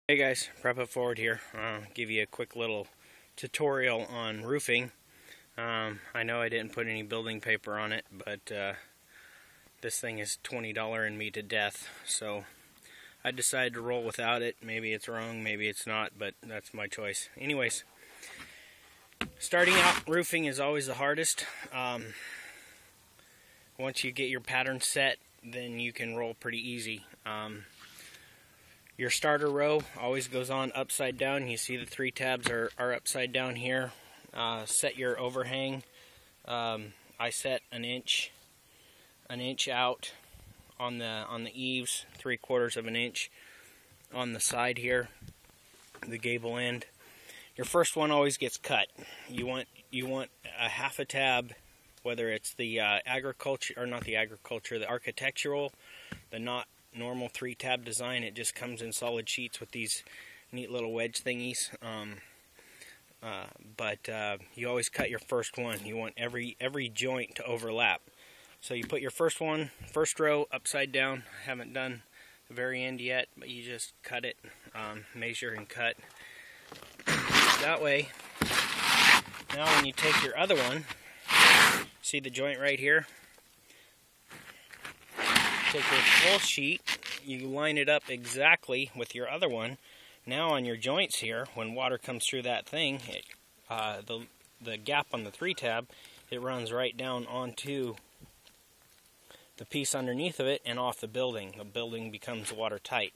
Hey guys, Prep It Forward here. Give you a quick little tutorial on roofing. I know I didn't put any building paper on it, but this thing is $20 me to death, so I decided to roll without it. Maybe it's wrong, maybe it's not, but that's my choice. Anyways, starting out roofing is always the hardest. Once you get your pattern set, then you can roll pretty easy. Your starter row always goes on upside down. You see the 3 tabs are upside down here. Set your overhang. I set an inch out on the eaves, 3/4 of an inch on the side here, the gable end. Your first one always gets cut. You want a half a tab, whether it's the the architectural, the not normal 3-tab design. It just comes in solid sheets with these neat little wedge thingies. But you always cut your first one. You want every joint to overlap. So you put your first row upside down. I haven't done the very end yet, but you just cut it, measure and cut. That way, now when you take your other one, see the joint right here? Take your full sheet, you line it up exactly with your other one. Now on your joints here, when water comes through that thing, the gap on the 3-tab, it runs right down onto the piece underneath of it and off the building. The building becomes watertight.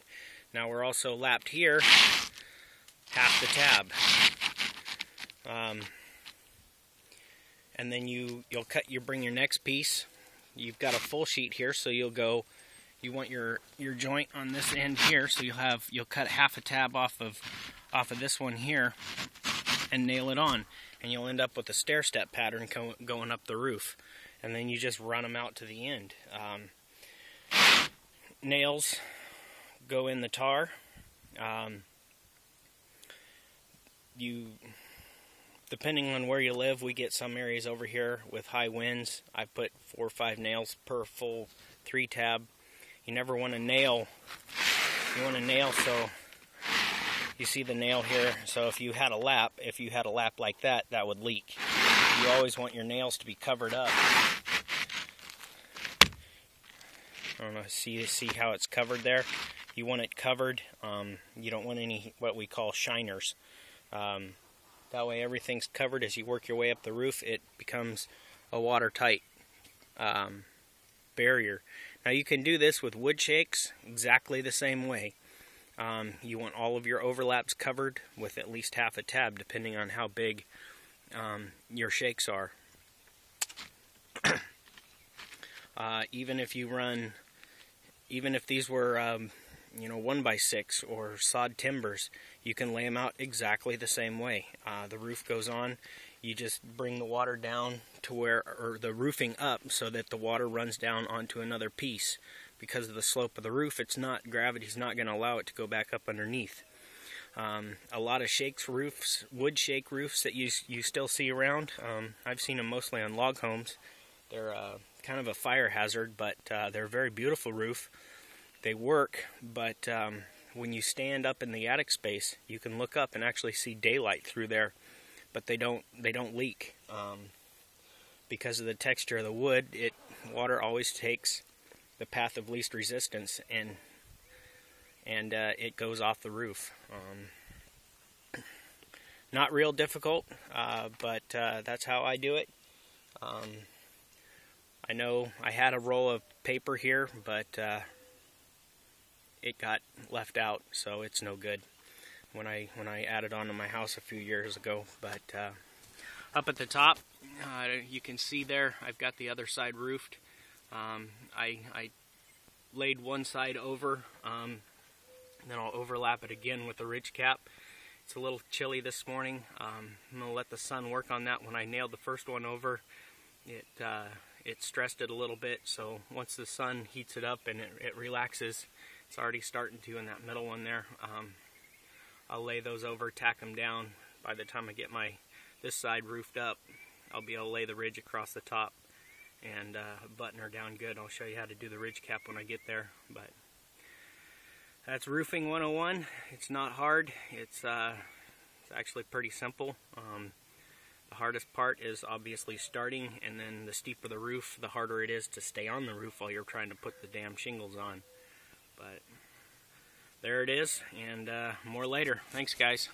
Now we're also lapped here, half the tab. And then you bring your next piece. You've got a full sheet here, so you want your joint on this end here, so you'll cut half a tab off of this one here and nail it on, and you'll end up with a stair-step pattern going up the roof, and then you just run them out to the end. Nails go in the tar. Depending on where you live, we get some areas over here with high winds. I put 4 or 5 nails per full 3-tab. You never want to nail. You want to nail so you see the nail here. So if you had a lap like that, that would leak. You always want your nails to be covered up. I don't know. See how it's covered there? You want it covered. You don't want any what we call shiners. That way everything's covered. As you work your way up the roof, it becomes a watertight barrier. Now you can do this with wood shakes exactly the same way. You want all of your overlaps covered with at least half a tab, depending on how big your shakes are. Even if these were 1x6 or sod timbers, you can lay them out exactly the same way. The roof goes on, you just bring the water down to or the roofing up so that the water runs down onto another piece. Because of the slope of the roof, gravity's not going to allow it to go back up underneath. A lot of wood shake roofs that you still see around, I've seen them mostly on log homes. They're kind of a fire hazard, but they're a very beautiful roof. They work, but when you stand up in the attic space, you can look up and actually see daylight through there, but they don't leak. Because of the texture of the wood, water always takes the path of least resistance, and it goes off the roof. Not real difficult, but that's how I do it. I know I had a roll of paper here, but it got left out, so it's no good when I added on to my house a few years ago. But up at the top, you can see there, I've got the other side roofed. I laid one side over, then I'll overlap it again with the ridge cap. It's a little chilly this morning. I'm going to let the sun work on that. When I nailed the first one over, it stressed it a little bit, so once the sun heats it up and it relaxes, it's already starting to in that middle one there. I'll lay those over, tack them down. By the time I get this side roofed up, I'll be able to lay the ridge across the top and button her down good. I'll show you how to do the ridge cap when I get there. But That's roofing 101. It's not hard. It's actually pretty simple. The hardest part is obviously starting, and then the steeper the roof, the harder it is to stay on the roof while you're trying to put the damn shingles on. But there it is, and more later. Thanks, guys.